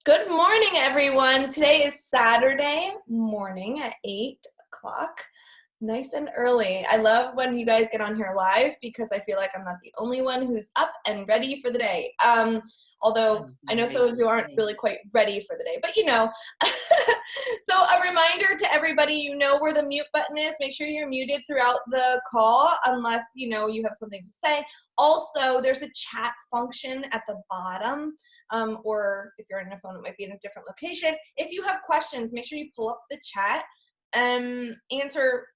Good morning, everyone. Today is Saturday morning at 8 o'clock. Nice and early. I love when you guys get on here live because I feel like I'm not the only one who's up and ready for the day. Although I know some of you aren't really quite ready for the day, but you know. So a reminder to everybody, you know where the mute button is. Make sure you're muted throughout the call unless you know you have something to say. Also, there's a chat function at the bottom. Or if you're on your phone, it might be in a different location. If you have questions, make sure you pull up the chat and answer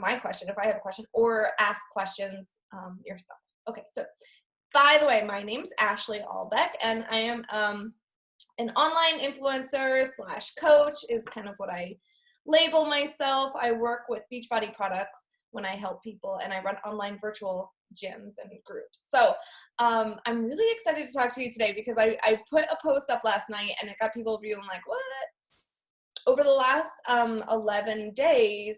my question if I have a question, or ask questions yourself. Okay, so by the way, my name's Ashley Albeck, and I am an online influencer slash coach is kind of what I label myself. I work with Beachbody products when I help people, and I run online virtual gyms and groups. So I'm really excited to talk to you today because I put a post up last night and it got people viewing like, what? Over the last 11 days,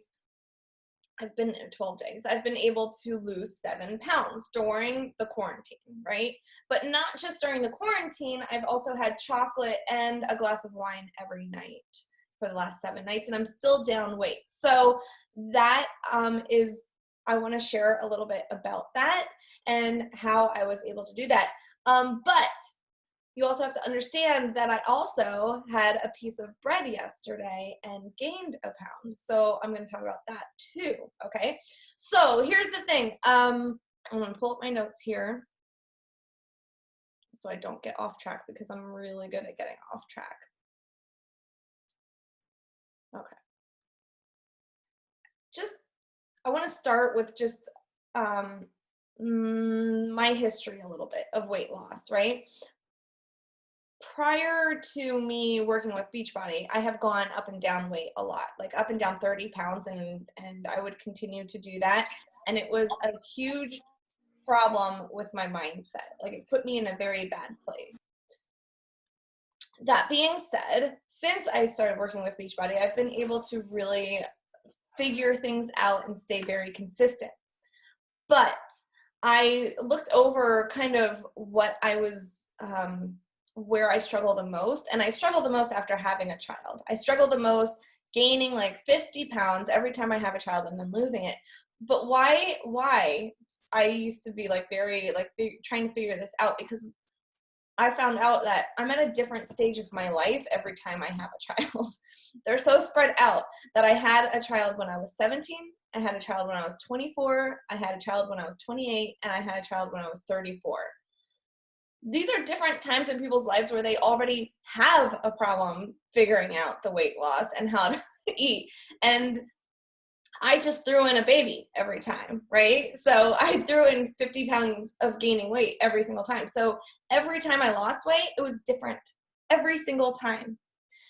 12 days, I've been able to lose 7 pounds during the quarantine, right? But not just during the quarantine, I've also had chocolate and a glass of wine every night for the last 7 nights, and I'm still down weight. So that I want to share a little bit about that and how I was able to do that. But you also have to understand that I also had a piece of bread yesterday and gained a pound. So I'm going to talk about that too, okay? So here's the thing. I'm going to pull up my notes here so I don't get off track because I'm really good at getting off track. Okay. I want to start with just my history a little bit of weight loss, right? Prior to me working with Beachbody, I have gone up and down weight a lot, like up and down 30 pounds, and I would continue to do that. And it was a huge problem with my mindset. Like, it put me in a very bad place. That being said, since I started working with Beachbody, I've been able to really figure things out and stay very consistent. But I looked over kind of what I was where I struggle the most. And I struggle the most after having a child. I struggle the most gaining like 50 pounds every time I have a child and then losing it. But why? I used to be like very trying to figure this out because I found out that I'm at a different stage of my life every time I have a child. They're so spread out that I had a child when I was 17, I had a child when I was 24, I had a child when I was 28, and I had a child when I was 34. These are different times in people's lives where they already have a problem figuring out the weight loss and how to eat. And I just threw in a baby every time, right? So I threw in 50 pounds of gaining weight every single time. So every time I lost weight, it was different every single time.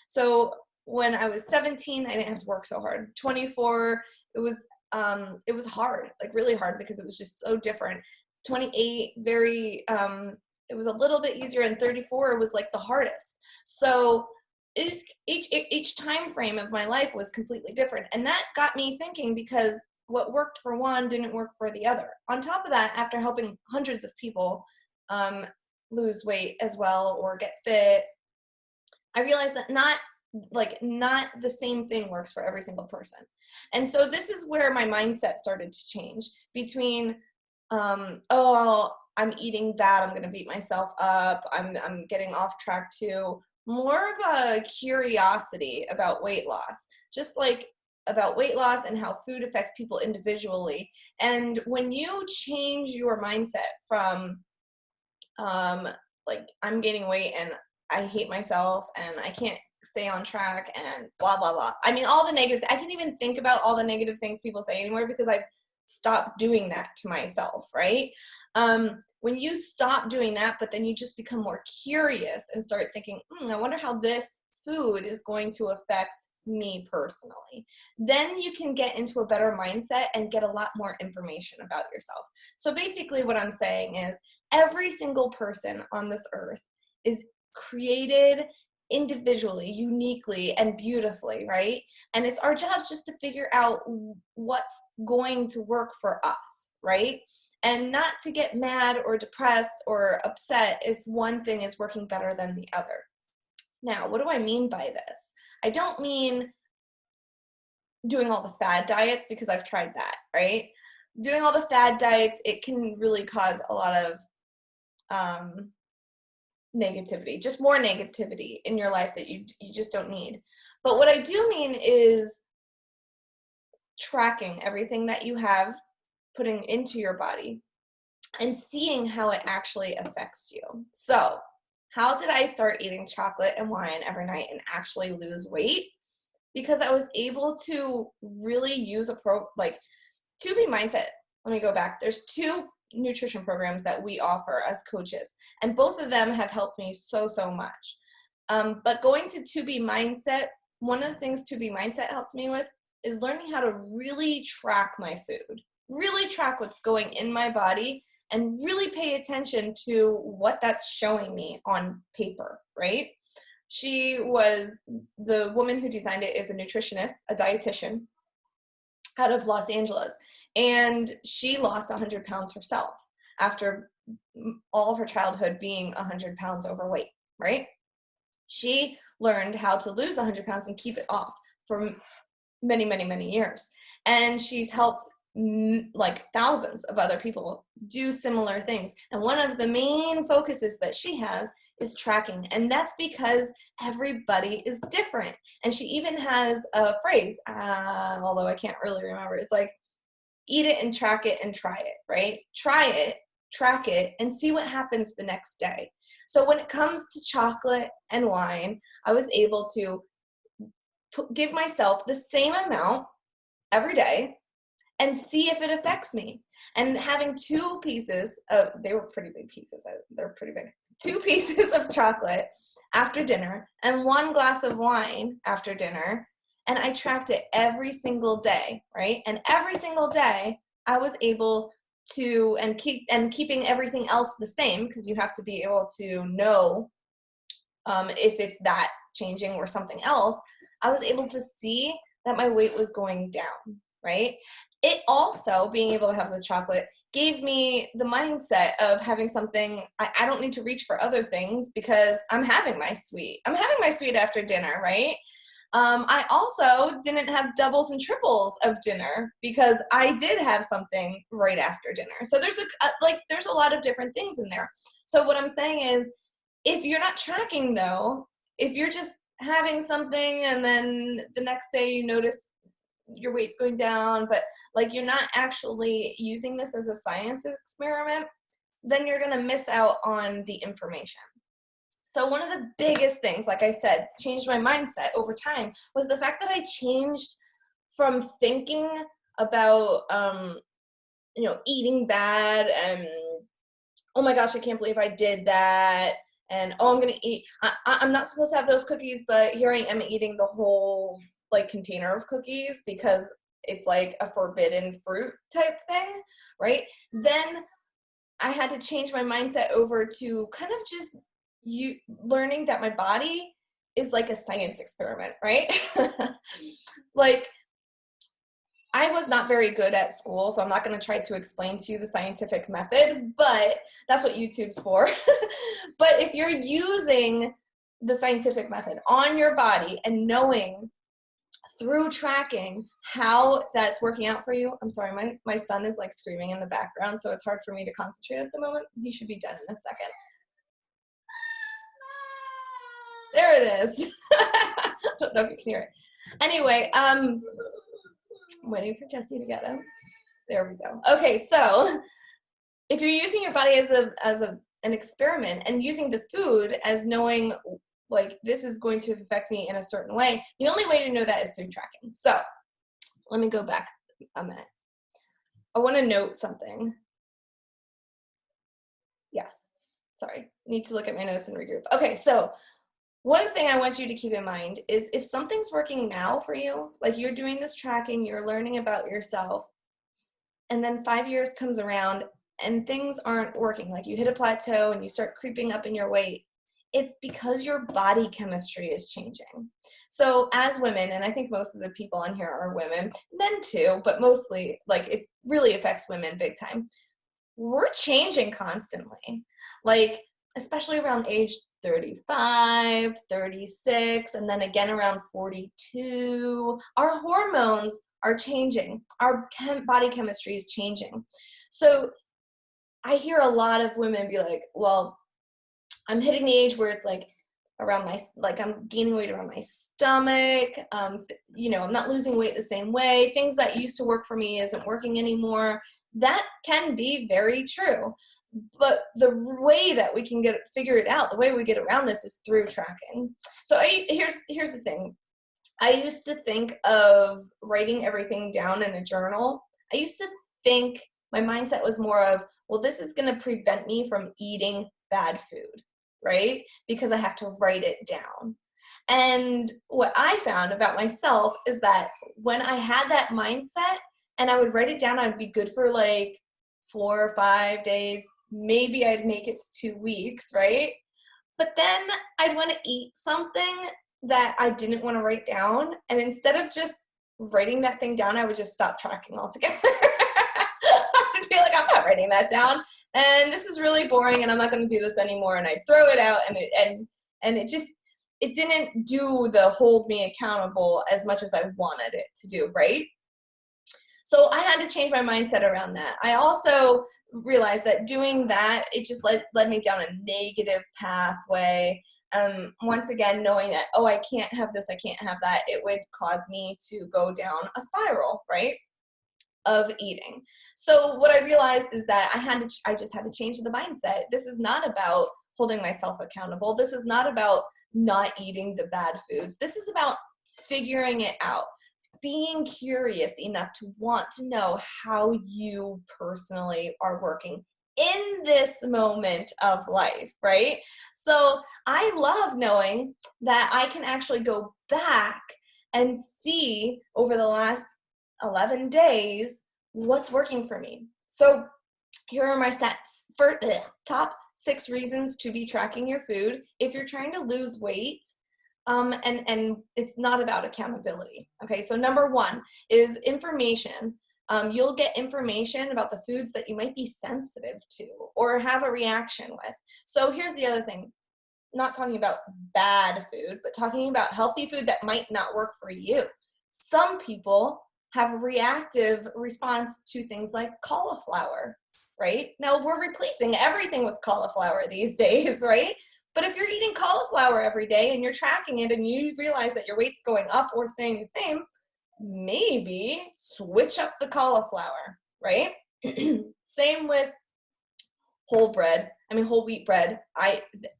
So when I was 17, I didn't have to work so hard. 24, it was hard, like really hard because it was just so different. 28, it was a little bit easier, and 34 was like the hardest. So each time frame of my life was completely different, and that got me thinking because what worked for one didn't work for the other. On top of that, after helping hundreds of people lose weight as well or get fit, I realized that not the same thing works for every single person. And so this is where my mindset started to change between I'm eating bad, I'm going to beat myself up, I'm getting off track, to more of a curiosity about weight loss, just like about weight loss and how food affects people individually. And when you change your mindset from like, I'm gaining weight and I hate myself and I can't stay on track and blah blah blah, I mean, all the negative, I can't even think about all the negative things people say anymore because I've stopped doing that to myself, right? When you stop doing that, but then you just become more curious and start thinking, I wonder how this food is going to affect me personally, then you can get into a better mindset and get a lot more information about yourself. So basically what I'm saying is every single person on this earth is created individually, uniquely, and beautifully, right? And it's our jobs just to figure out what's going to work for us, right? And not to get mad or depressed or upset if one thing is working better than the other. Now, what do I mean by this? I don't mean doing all the fad diets, because I've tried that, right? Doing all the fad diets, it can really cause a lot of negativity, just more negativity in your life that you just don't need. But what I do mean is tracking everything that you have, putting into your body, and seeing how it actually affects you. So, how did I start eating chocolate and wine every night and actually lose weight? Because I was able to really use like 2B Mindset. Let me go back. There's 2 nutrition programs that we offer as coaches, and both of them have helped me so much. But going to 2B Mindset, one of the things 2B Mindset helped me with is learning how to really track my food, really track what's going in my body, and really pay attention to what that's showing me on paper, right? The woman who designed it is a nutritionist, a dietitian out of Los Angeles. And she lost 100 pounds herself after all of her childhood being 100 pounds overweight, right? She learned how to lose 100 pounds and keep it off for many years. And she's helped like thousands of other people do similar things. And one of the main focuses that she has is tracking. And that's because everybody is different. And she even has a phrase, although I can't really remember. It's like, eat it and track it and try it, right? Try it, track it, and see what happens the next day. So when it comes to chocolate and wine, I was able to give myself the same amount every day and see if it affects me. And having 2 pieces of, they were pretty big pieces, they're pretty big, 2 pieces of chocolate after dinner and 1 glass of wine after dinner, and I tracked it every single day, right? And every single day I was able to, keeping everything else the same, because you have to be able to know if it's that changing or something else. I was able to see that my weight was going down, right? It also, being able to have the chocolate, gave me the mindset of having something, I don't need to reach for other things because I'm having my sweet. I'm having my sweet after dinner, right? I also didn't have doubles and triples of dinner because I did have something right after dinner. So there's a lot of different things in there. So what I'm saying is, if you're not tracking though, if you're just having something and then the next day you notice your weight's going down, but like you're not actually using this as a science experiment, then you're going to miss out on the information. So one of the biggest things, like I said, changed my mindset over time was the fact that I changed from thinking about, eating bad and, oh my gosh, I can't believe I did that. And, oh, I'm going to eat, I'm not supposed to have those cookies, but here I am eating the whole like container of cookies because it's like a forbidden fruit type thing, right? Then I had to change my mindset over to kind of just learning that my body is like a science experiment, right? Like, I was not very good at school, so I'm not going to try to explain to you the scientific method, but that's what YouTube's for. But if you're using the scientific method on your body and knowing through tracking how that's working out for you. I'm sorry, my son is like screaming in the background, so it's hard for me to concentrate at the moment. He should be done in a second. There it is. I don't know if you can hear it. Anyway, I'm waiting for Jesse to get him. There we go. Okay, so if you're using your body as an experiment and using the food as knowing like this is going to affect me in a certain way, the only way to know that is through tracking. So let me go back a minute. I want to note something. Yes, sorry, need to look at my notes and regroup. Okay, so one thing I want you to keep in mind is if something's working now for you, like you're doing this tracking, you're learning about yourself, and then 5 years comes around and things aren't working, like you hit a plateau and you start creeping up in your weight, it's because your body chemistry is changing. So as women, and I think most of the people on here are women, men too, but mostly like it really affects women big time. We're changing constantly, like especially around age 35, 36, and then again around 42. Our hormones are changing. Our body chemistry is changing. So I hear a lot of women be like, well, I'm hitting the age where it's like around my, like I'm gaining weight around my stomach. You know, I'm not losing weight the same way. Things that used to work for me isn't working anymore. That can be very true. But the way that we can figure it out, the way we get around this is through tracking. So here's the thing. I used to think of writing everything down in a journal. I used to think my mindset was more of, well, this is going to prevent me from eating bad food, right? Because I have to write it down. And what I found about myself is that when I had that mindset and I would write it down, I'd be good for like 4 or 5 days. Maybe I'd make it to 2 weeks, right? But then I'd want to eat something that I didn't want to write down. And instead of just writing that thing down, I would just stop tracking altogether. I'd be like, I'm not writing that down. And this is really boring and I'm not going to do this anymore. And I'd throw it out and it didn't do the hold me accountable as much as I wanted it to do, right? So I had to change my mindset around that. I also realized that doing that, it just led me down a negative pathway. Once again, knowing that, oh, I can't have this, I can't have that, it would cause me to go down a spiral, right, of eating. So what I realized is that I just had to change the mindset. This is not about holding myself accountable. This is not about not eating the bad foods. This is about figuring it out. Being curious enough to want to know how you personally are working in this moment of life, right? So I love knowing that I can actually go back and see over the last 11 days what's working for me. So here are my top 6 reasons to be tracking your food if you're trying to lose weight. And it's not about accountability. Okay, so number 1 is information. You'll get information about the foods that you might be sensitive to or have a reaction with. So here's the other thing, not talking about bad food, but talking about healthy food that might not work for you. Some people have reactive response to things like cauliflower, right? Now we're replacing everything with cauliflower these days, right? But if you're eating cauliflower every day and you're tracking it and you realize that your weight's going up or staying the same, maybe switch up the cauliflower, right? Same with whole wheat bread.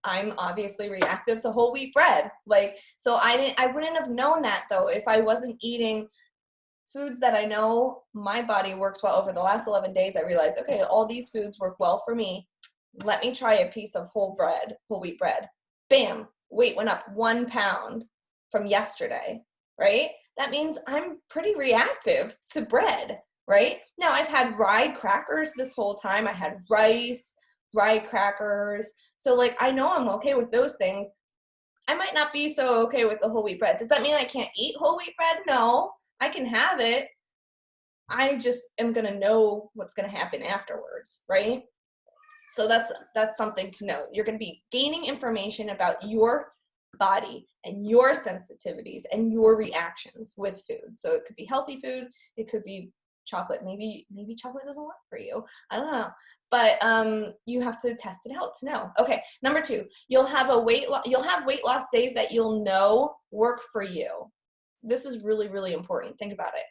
I'm obviously reactive to whole wheat bread. Like, so I wouldn't have known that though if I wasn't eating foods that I know my body works well. Over the last 11 days, I realized, okay, all these foods work well for me. Let me try a piece of whole wheat bread. Bam, weight went up 1 pound from yesterday, right? That means I'm pretty reactive to bread, right? Now I've had rye crackers this whole time. I had rice, rye crackers. So like, I know I'm okay with those things. I might not be so okay with the whole wheat bread. Does that mean I can't eat whole wheat bread? No, I can have it. I just am going to know what's going to happen afterwards, right? So that's something to know. You're going to be gaining information about your body and your sensitivities and your reactions with food. So it could be healthy food. It could be chocolate. Maybe chocolate doesn't work for you. I don't know. But you have to test it out to know. Okay, number 2, you'll have weight loss days that you'll know work for you. This is really, really important. Think about it.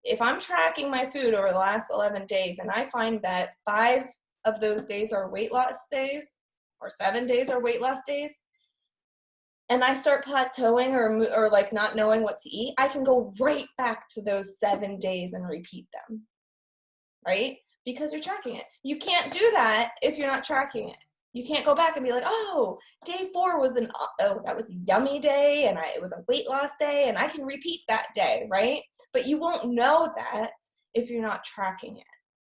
If I'm tracking my food over the last 11 days and I find that 5 of those days are weight loss days or 7 days are weight loss days, and I start plateauing or like not knowing what to eat, I can go right back to those 7 days and repeat them, right? Because you're tracking it. You can't do that if you're not tracking it. You can't go back and be like, oh, day 4 was that was a yummy day and it was a weight loss day and I can repeat that day, right? But you won't know that if you're not tracking it.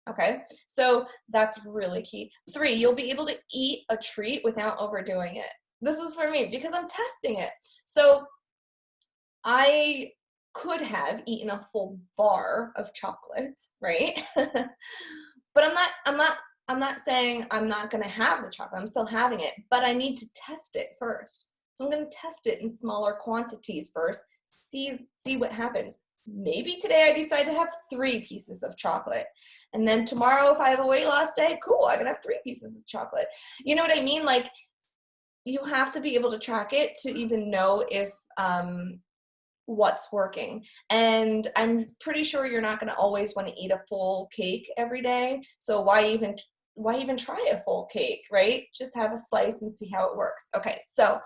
Okay, so that's really key. 3, you'll be able to eat a treat without overdoing it. This is for me because I'm testing it. So I could have eaten a full bar of chocolate, right? But I'm not I'm not saying I'm not going to have the chocolate. I'm still having it, but I need to test it first. So I'm going to test it in smaller quantities first, see what happens. Maybe today I decide to have 3 pieces of chocolate. And then tomorrow, if I have a weight loss day, cool, I can have 3 pieces of chocolate. You know what I mean? Like, you have to be able to track it to even know if what's working. And I'm pretty sure you're not going to always want to eat a full cake every day. So why even try a full cake, right? Just have a slice and see how it works. Okay, so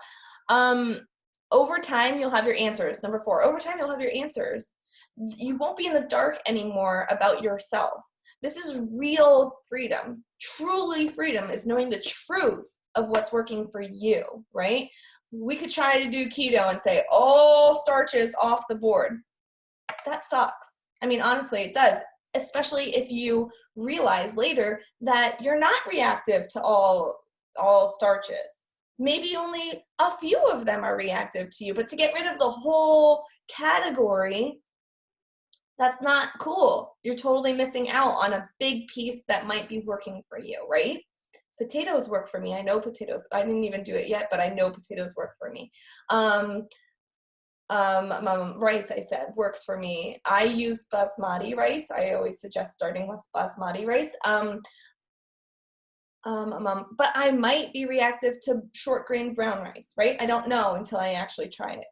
over time, you'll have your answers. Number 4, over time, you'll have your answers. You won't be in the dark anymore about yourself. This is real freedom. Truly freedom is knowing the truth of what's working for you, right? We could try to do keto and say all starches off the board. That sucks. I mean, honestly, it does, especially if you realize later that you're not reactive to all starches. Maybe only a few of them are reactive to you, but to get rid of the whole category, that's not cool. You're totally missing out on a big piece that might be working for you, right? Potatoes work for me. I know potatoes. I didn't even do it yet, but I know potatoes work for me. Rice, I said, works for me. I use basmati rice. I always suggest starting with basmati rice. But I might be reactive to short grain brown rice, right? I don't know until I actually try it.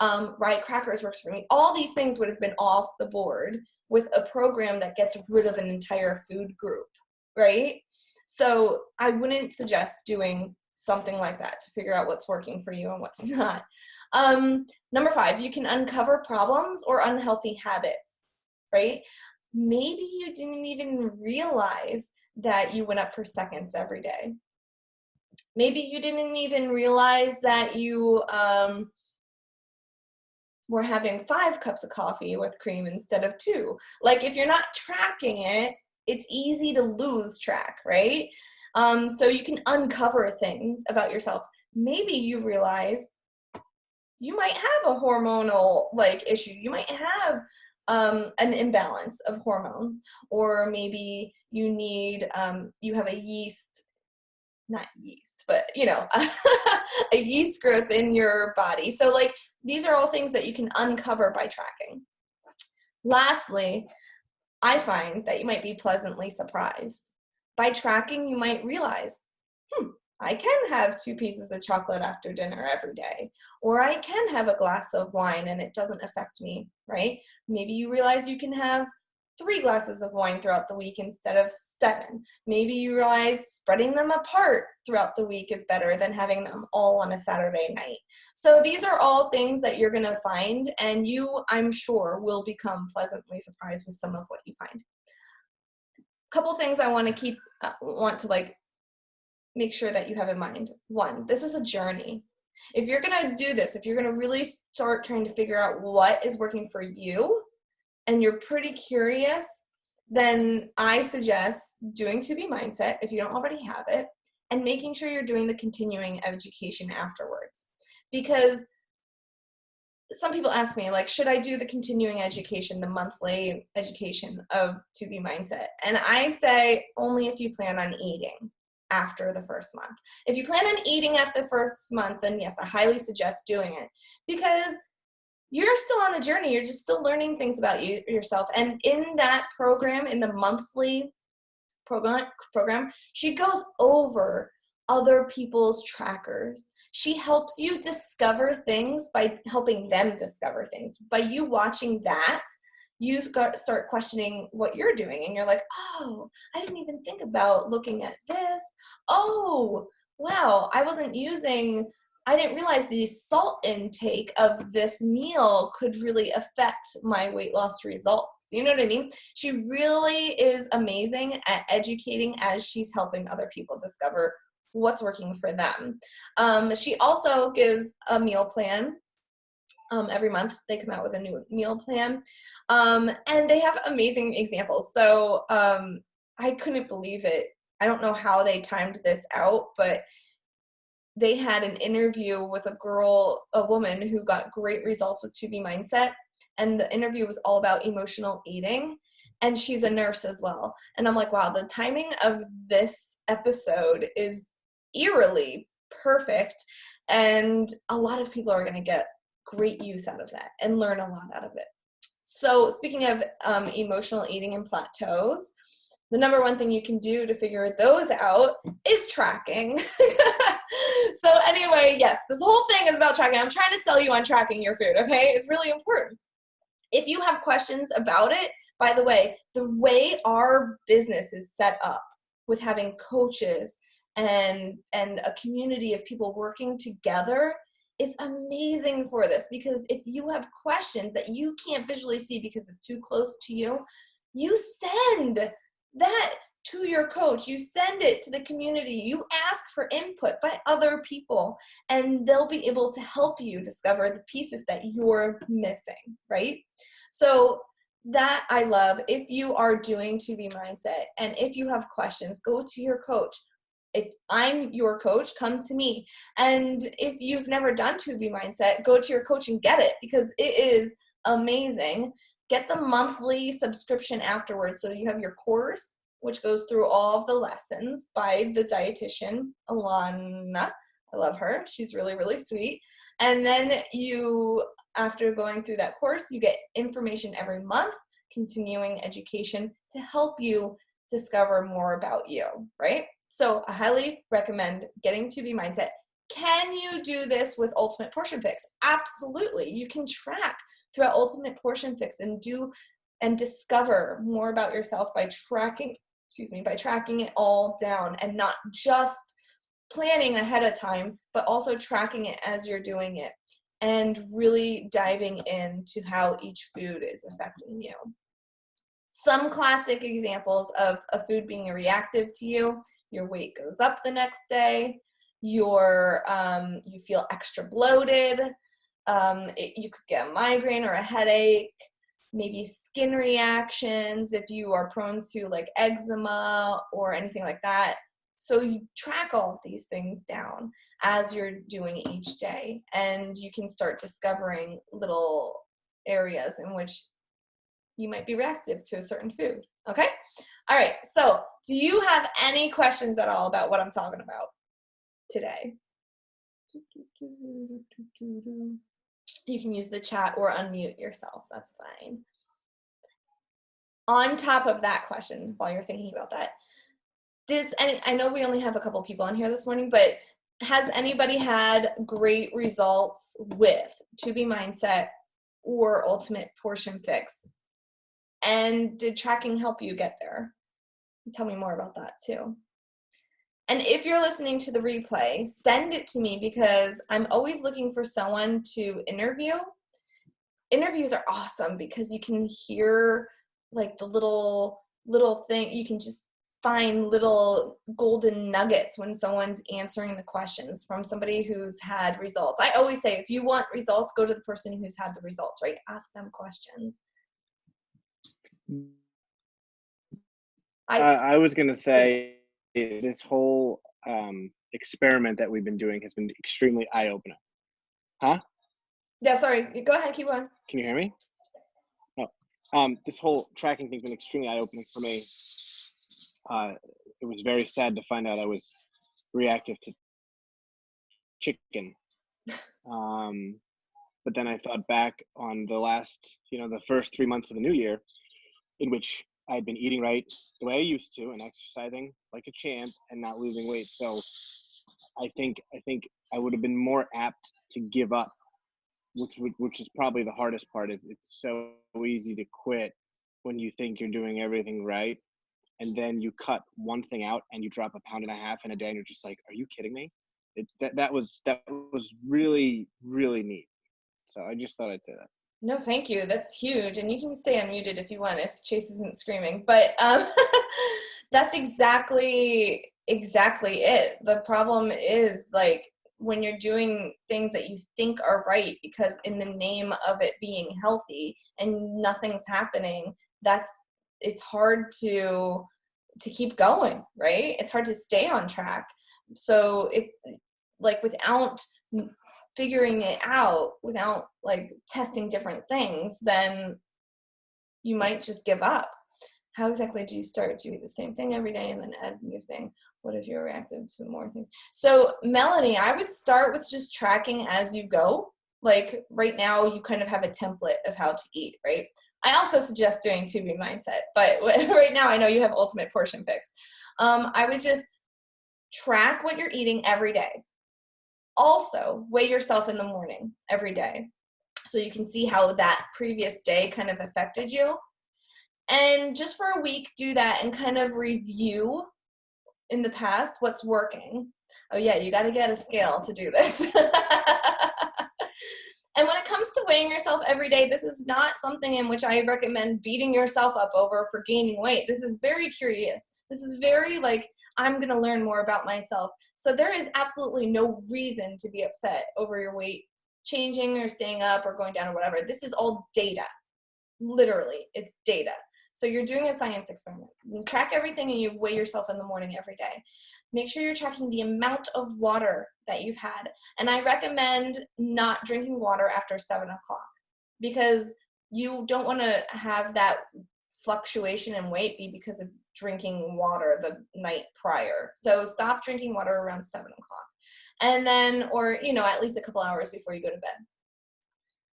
Rye crackers works for me. All these things would have been off the board with a program that gets rid of an entire food group, right? So I wouldn't suggest doing something like that to figure out what's working for you and what's not. Number 5, you can uncover problems or unhealthy habits, right? Maybe you didn't even realize that you went up for seconds every day. Maybe you didn't even realize that you were having 5 cups of coffee with cream instead of 2. Like, if you're not tracking it, it's easy to lose track, right? So you can uncover things about yourself. Maybe you realize you might have a hormonal issue. You might have an imbalance of hormones, or maybe you need you have not yeast, but a yeast growth in your body. So these are all things that you can uncover by tracking. Lastly, I find that you might be pleasantly surprised. By tracking, you might realize, I can have 2 pieces of chocolate after dinner every day, or I can have a glass of wine and it doesn't affect me, right? Maybe you realize you can have 3 glasses of wine throughout the week instead of 7. Maybe you realize spreading them apart throughout the week is better than having them all on a Saturday night. So these are all things that you're going to find, and you, I'm sure, will become pleasantly surprised with some of what you find. Couple things I want to make sure that you have in mind. 1, this is a journey. If you're going to do this, if you're going to really start trying to figure out what is working for you, and you're pretty curious, then I suggest doing 2B Mindset if you don't already have it, and making sure you're doing the continuing education afterwards. Because some people ask me, should I do the continuing education, the monthly education of 2B Mindset? And I say only if you plan on eating after the first month. If you plan on eating after the first month, then yes, I highly suggest doing it, because you're still on a journey. You're just still learning things about yourself. And in that program, in the monthly program, she goes over other people's trackers. She helps you discover things by helping them discover things. By you watching that, you start questioning what you're doing. And you're like, oh, I didn't even think about looking at this. Oh, wow, I didn't realize the salt intake of this meal could really affect my weight loss results. You know what I mean? She really is amazing at educating as she's helping other people discover what's working for them. She also gives a meal plan. Every month they come out with a new meal plan. And they have amazing examples. So I couldn't believe it. I don't know how they timed this out, but they had an interview with a woman who got great results with 2B Mindset. And the interview was all about emotional eating. and she's a nurse as well. And I'm like, wow, the timing of this episode is eerily perfect. And a lot of people are going to get great use out of that and learn a lot out of it. So speaking of emotional eating and plateaus, the number one thing you can do to figure those out is tracking. So anyway, yes, this whole thing is about tracking. I'm trying to sell you on tracking your food, okay? It's really important. If you have questions about it, by the way our business is set up with having coaches and a community of people working together is amazing for this, because if you have questions that you can't visually see because it's too close to you, you send that to your coach, you send it to the community, you ask for input by other people, and they'll be able to help you discover the pieces that you're missing, right? So that I love. If you are doing 2B Mindset and if you have questions, go to your coach. If I'm your coach, come to me. And if you've never done 2B Mindset, go to your coach and get it, because it is amazing. Get the monthly subscription afterwards. So you have your course, which goes through all of the lessons by the dietitian, Alana. I love her. She's really, really sweet. And then you, after going through that course, you get information every month, continuing education to help you discover more about you, right? So I highly recommend getting 2B Mindset. Can you do this with Ultimate Portion Fix? Absolutely. You can track throughout Ultimate Portion Fix and discover more about yourself by tracking it all down, and not just planning ahead of time, but also tracking it as you're doing it and really diving into how each food is affecting you. Some classic examples of a food being reactive to you: your weight goes up the next day, you feel extra bloated, you could get a migraine or a headache, maybe skin reactions if you are prone to like eczema or anything like that. So you track all of these things down as you're doing each day, and you can start discovering little areas in which you might be reactive to a certain food. Okay? All right. So do you have any questions at all about what I'm talking about today? You can use the chat or unmute yourself. That's fine. On top of that question, while you're thinking about that, I know we only have a couple people on here this morning, but has anybody had great results with 2B Mindset or Ultimate Portion Fix? And did tracking help you get there? Tell me more about that too. And if you're listening to the replay, send it to me, because I'm always looking for someone to interview. Interviews are awesome because you can hear like the little thing. You can just find little golden nuggets when someone's answering the questions from somebody who's had results. I always say, if you want results, go to the person who's had the results, right? Ask them questions. I was going to say, this whole experiment that we've been doing has been extremely eye-opening. Huh? Yeah, sorry. Go ahead. Keep going. Can you hear me? Oh. This whole tracking thing's been extremely eye-opening for me. It was very sad to find out I was reactive to chicken. But then I thought back on the first 3 months of the new year, in which I had been eating right the way I used to and exercising like a champ and not losing weight. So I think I would have been more apt to give up, which is probably the hardest part. Is it's so easy to quit when you think you're doing everything right, and then you cut one thing out and you drop 1.5 pounds in a day, and you're just like, are you kidding me? That was really, really neat. So I just thought I'd say that. No, thank you. That's huge. And you can stay unmuted if you want, if Chase isn't screaming. But that's exactly it. The problem is, like, when you're doing things that you think are right, because in the name of it being healthy and nothing's happening, it's hard to keep going, right? It's hard to stay on track. So it's like, without figuring it out, without like testing different things, then you might just give up. how exactly do you start? Do you eat the same thing every day and then add a new thing? What if you're reactive to more things? So Melanie, I would start with just tracking as you go. Like right now you kind of have a template of how to eat, right? I also suggest doing 2B Mindset, but right now I know you have Ultimate Portion Fix. I would just track what you're eating every day. Also, weigh yourself in the morning every day so you can see how that previous day kind of affected you. And just for a week, do that and kind of review in the past what's working. Oh yeah, you got to get a scale to do this. And when it comes to weighing yourself every day, this is not something in which I recommend beating yourself up over for gaining weight. This is very curious. This is very like, I'm going to learn more about myself. So there is absolutely no reason to be upset over your weight changing or staying up or going down or whatever. This is all data. Literally, it's data. So you're doing a science experiment. You track everything and you weigh yourself in the morning every day. Make sure you're tracking the amount of water that you've had. And I recommend not drinking water after 7 o'clock because you don't want to have that fluctuation in weight be because of drinking water the night prior. So stop drinking water around 7 o'clock. And then, or, you know, at least a couple hours before you go to bed.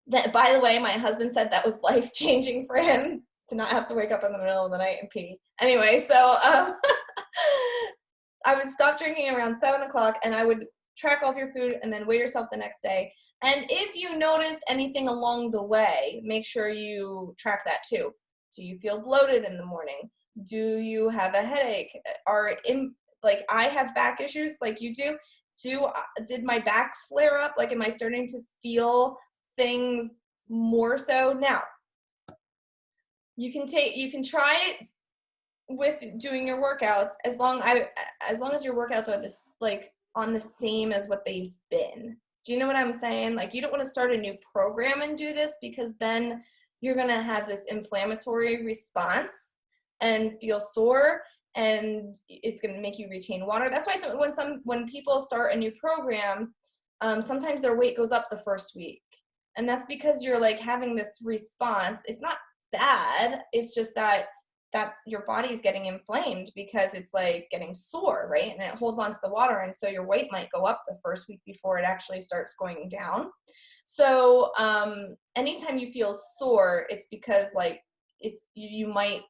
That, by the way, my husband said that was life-changing for him to not have to wake up in the middle of the night and pee. Anyway, so I would stop drinking around 7 o'clock and I would track all of your food and then weigh yourself the next day. And if you notice anything along the way, make sure you track that too. Do you feel bloated in the morning? Do you have a headache? Like I have back issues like you do. Did my back flare up? Like, am I starting to feel things more so? Now, you can try it with doing your workouts as long as your workouts are this like on the same as what they've been. Do you know what I'm saying? Like, you don't want to start a new program and do this because then you're going to have this inflammatory response and feel sore, and it's going to make you retain water. That's why when people start a new program, sometimes their weight goes up the first week. And that's because you're like having this response. It's not bad. It's just that your body is getting inflamed because it's like getting sore, right? And it holds on to the water. And so your weight might go up the first week before it actually starts going down. So anytime you feel sore, it's because like you might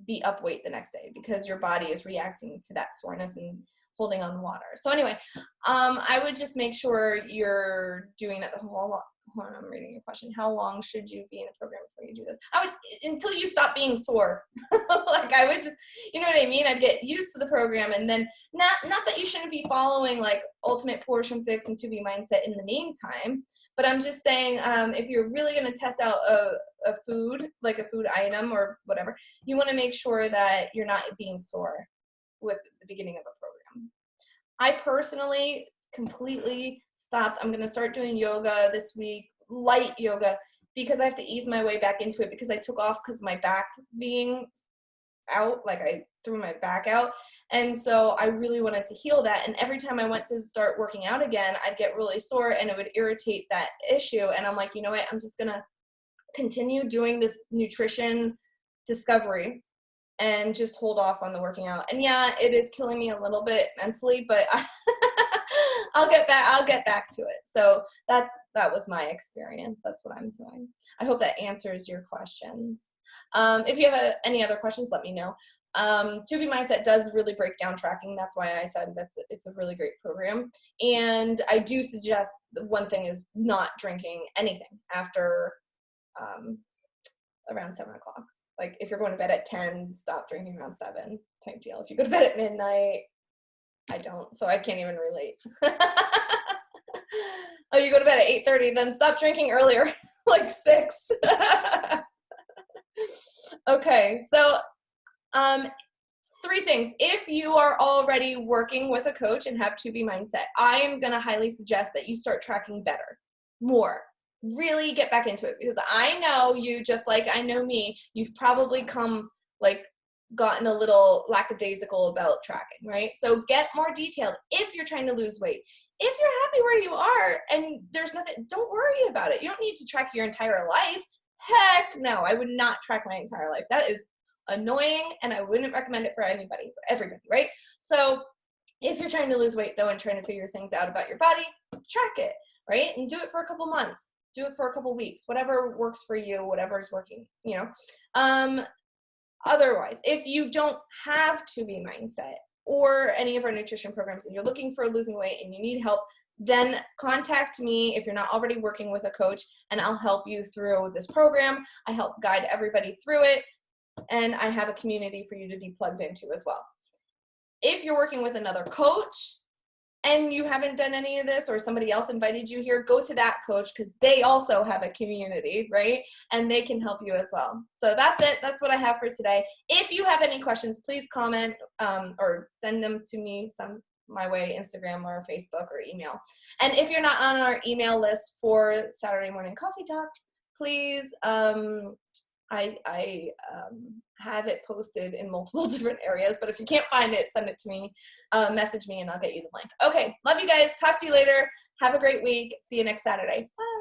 be up weight the next day because your body is reacting to that soreness and holding on water. So anyway, I would just make sure you're doing that the whole lot. Hold on, I'm reading your question. How long should you be in a program before you do this? I would, until you stop being sore. Like I would just, you know what I mean? I'd get used to the program, and then not that you shouldn't be following like Ultimate Portion Fix and 2B Mindset in the meantime, but I'm just saying if you're really going to test out a food, like a food item or whatever, you want to make sure that you're not being sore with the beginning of a program. I personally completely stopped. I'm going to start doing yoga this week, light yoga, because I have to ease my way back into it because I took off because of my back being out, like I threw my back out. And so I really wanted to heal that. And every time I went to start working out again, I'd get really sore and it would irritate that issue. And I'm like, you know what? I'm just going to continue doing this nutrition discovery and just hold off on the working out. And yeah, it is killing me a little bit mentally, but I'll get back to it. So that was my experience. That's what I'm doing. I hope that answers your questions. If you have any other questions, let me know. 2B Mindset does really break down tracking. That's why I said it's a really great program. And I do suggest one thing is not drinking anything after around 7 o'clock. Like if you're going to bed at 10, stop drinking around 7 type deal. If you go to bed at midnight, I don't, so I can't even relate. Oh, you go to bed at 8:30, then stop drinking earlier, like 6. Okay, so 3 things. If you are already working with a coach and have 2B Mindset, I am going to highly suggest that you start tracking better, more. Really get back into it because I know you just like I know me. You've probably gotten a little lackadaisical about tracking, right? So get more detailed if you're trying to lose weight. If you're happy where you are and there's nothing, don't worry about it. You don't need to track your entire life. Heck no, I would not track my entire life. That is annoying, and I wouldn't recommend it for everybody, right? So if you're trying to lose weight though and trying to figure things out about your body, track it, right? And do it for a couple months, do it for a couple weeks, whatever works for you, whatever is working, you know. Otherwise, if you don't have 2B Mindset or any of our nutrition programs and you're looking for losing weight and you need help, then contact me if you're not already working with a coach, and I'll help you through this program. I help guide everybody through it, and I have a community for you to be plugged into as well. If you're working with another coach and you haven't done any of this, or somebody else invited you here, go to that coach, because they also have a community, right? And they can help you as well. So that's it. That's what I have for today. If you have any questions, please comment or send them to me my way, Instagram or Facebook or email. And if you're not on our email list for Saturday morning coffee talks, please, I have it posted in multiple different areas, but if you can't find it, send it to me, message me, and I'll get you the link. Okay, love you guys. Talk to you later. Have a great week. See you next Saturday. Bye.